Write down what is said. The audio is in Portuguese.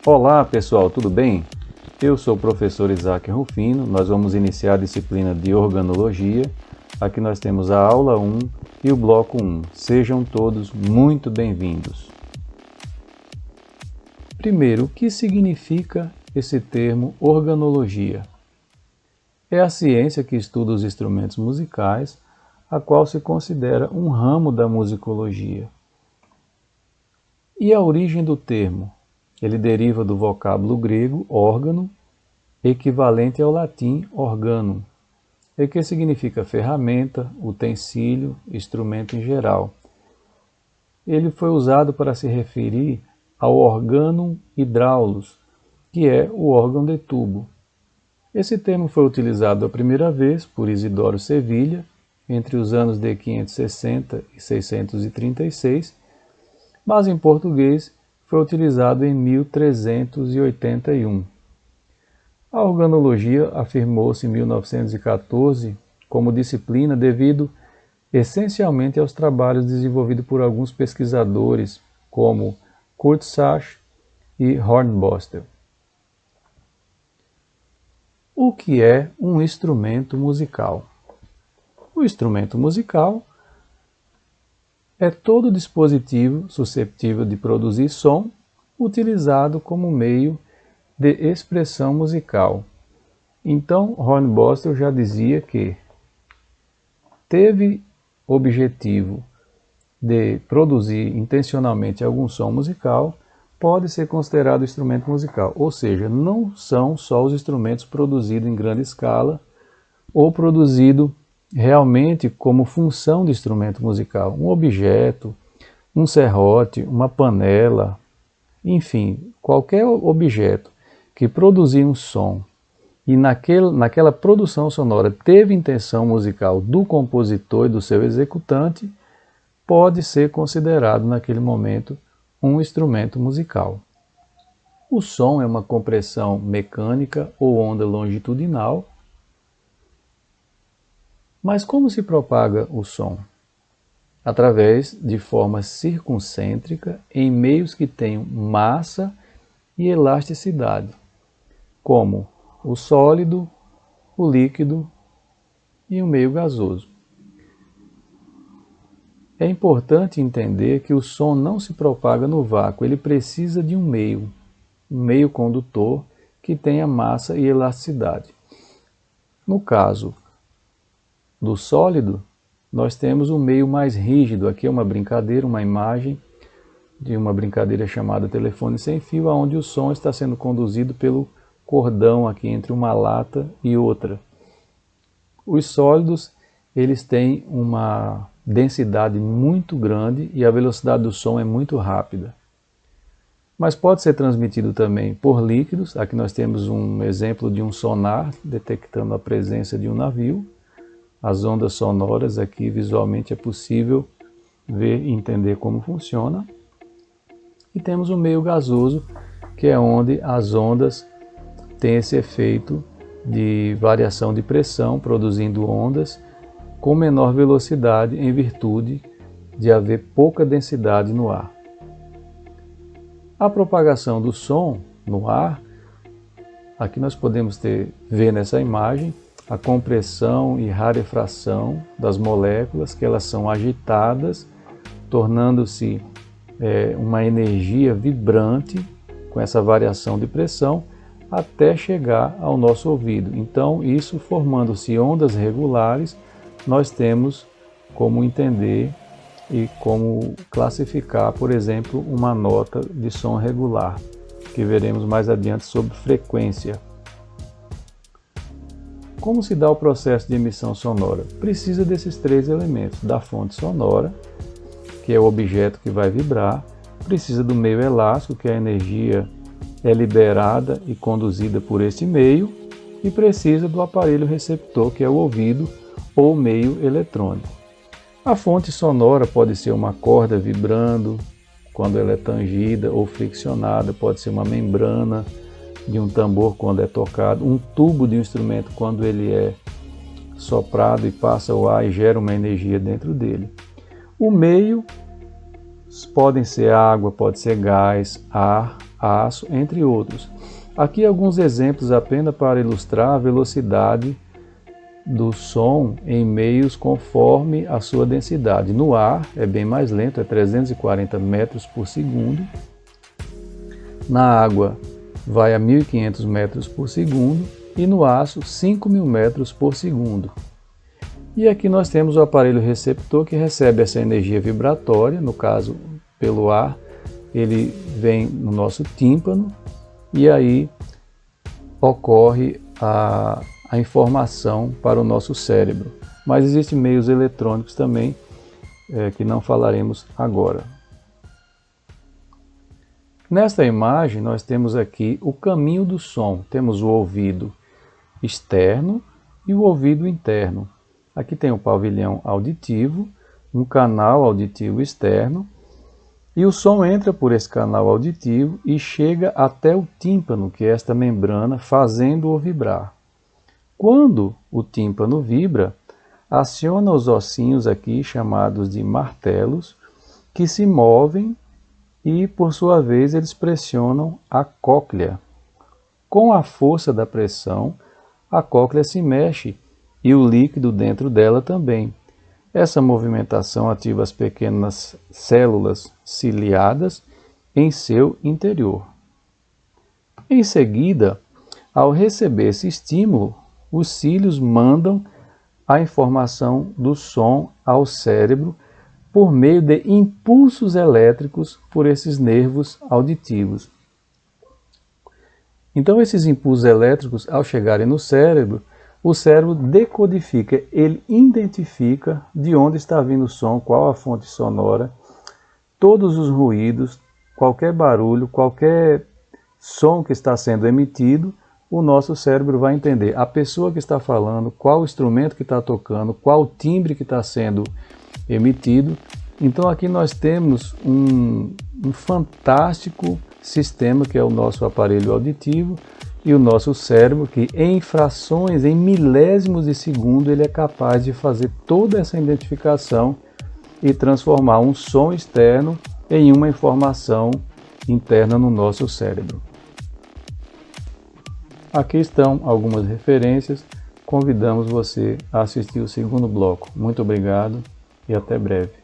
Olá pessoal, tudo bem? Eu sou o professor Isaac Rufino, nós vamos iniciar a disciplina de organologia. Aqui nós temos a aula 1 e o bloco 1. Sejam todos muito bem-vindos. Primeiro, o que significa esse termo organologia? É a ciência que estuda os instrumentos musicais, a qual se considera um ramo da musicologia. E a origem do termo? Ele deriva do vocábulo grego órgano, equivalente ao latim organum, e que significa ferramenta, utensílio, instrumento em geral. Ele foi usado para se referir ao organum hydraulos, que é o órgão de tubo. Esse termo foi utilizado a primeira vez por Isidoro Sevilha, entre os anos de 560 e 636, mas em português foi utilizado em 1381. A organologia afirmou-se em 1914 como disciplina devido essencialmente aos trabalhos desenvolvidos por alguns pesquisadores como Kurt Sachs e Hornbostel. O que é um instrumento musical? O instrumento musical é todo dispositivo suscetível de produzir som utilizado como meio de expressão musical. Então, Hornbostel já dizia que teve objetivo de produzir intencionalmente algum som musical, pode ser considerado instrumento musical. Ou seja, não são só os instrumentos produzidos em grande escala ou produzidos realmente como função de instrumento musical. Um objeto, um serrote, uma panela, enfim, qualquer objeto que produzir um som e naquela produção sonora teve intenção musical do compositor e do seu executante, pode ser considerado naquele momento um instrumento musical. O som é uma compressão mecânica ou onda longitudinal. Mas como se propaga o som? Através de forma circuncêntrica em meios que tenham massa e elasticidade, como o sólido, o líquido e o meio gasoso. É importante entender que o som não se propaga no vácuo, ele precisa de um meio condutor que tenha massa e elasticidade. No caso do sólido, nós temos um meio mais rígido. Aqui é uma brincadeira, uma imagem de uma brincadeira chamada telefone sem fio, onde o som está sendo conduzido pelo cordão aqui entre uma lata e outra. Os sólidos, eles têm uma densidade muito grande e a velocidade do som é muito rápida. Mas pode ser transmitido também por líquidos. Aqui nós temos um exemplo de um sonar detectando a presença de um navio. As ondas sonoras aqui visualmente é possível ver e entender como funciona. E temos o meio gasoso, que é onde as ondas têm esse efeito de variação de pressão, produzindo ondas com menor velocidade em virtude de haver pouca densidade no ar. A propagação do som no ar, aqui nós podemos ver nessa imagem a compressão e rarefração das moléculas, que elas são agitadas, tornando-se uma energia vibrante com essa variação de pressão até chegar ao nosso ouvido. Então, isso formando-se ondas regulares, nós temos como entender e como classificar, por exemplo, uma nota de som regular, que veremos mais adiante sobre frequência. Como se dá o processo de emissão sonora? Precisa desses três elementos: da fonte sonora, que é o objeto que vai vibrar, precisa do meio elástico, que a energia é liberada e conduzida por esse meio, e precisa do aparelho receptor, que é o ouvido ou meio eletrônico. A fonte sonora pode ser uma corda vibrando quando ela é tangida ou friccionada, pode ser uma membrana de um tambor quando é tocado, um tubo de um instrumento quando ele é soprado e passa o ar e gera uma energia dentro dele. O meio podem ser água, pode ser gás, ar, aço, entre outros. Aqui alguns exemplos apenas para ilustrar a velocidade do som em meios conforme a sua densidade. No ar é bem mais lento, é 340 metros por segundo. Na água vai a 1500 metros por segundo e no aço 5000 metros por segundo. E aqui nós temos o aparelho receptor que recebe essa energia vibratória, no caso pelo ar, ele vem no nosso tímpano e aí ocorre a informação para o nosso cérebro. Mas existem meios eletrônicos também que não falaremos agora. Nesta imagem nós temos aqui o caminho do som. Temos o ouvido externo e o ouvido interno. Aqui tem o pavilhão auditivo, um canal auditivo externo, e o som entra por esse canal auditivo e chega até o tímpano, que é esta membrana, fazendo-o vibrar. Quando o tímpano vibra, aciona os ossinhos aqui, chamados de martelos, que se movem e, por sua vez, eles pressionam a cóclea. Com a força da pressão, a cóclea se mexe e o líquido dentro dela também. Essa movimentação ativa as pequenas células ciliadas em seu interior. Em seguida, ao receber esse estímulo, os cílios mandam a informação do som ao cérebro por meio de impulsos elétricos por esses nervos auditivos. Então, esses impulsos elétricos, ao chegarem no cérebro, o cérebro decodifica, ele identifica de onde está vindo o som, qual a fonte sonora, todos os ruídos, qualquer barulho, qualquer som que está sendo emitido, o nosso cérebro vai entender a pessoa que está falando, qual instrumento que está tocando, qual timbre que está sendo emitido. Então aqui nós temos um fantástico sistema que é o nosso aparelho auditivo e o nosso cérebro, que em frações, em milésimos de segundo, ele é capaz de fazer toda essa identificação e transformar um som externo em uma informação interna no nosso cérebro. Aqui estão algumas referências. Convidamos você a assistir o segundo bloco. Muito obrigado e até breve.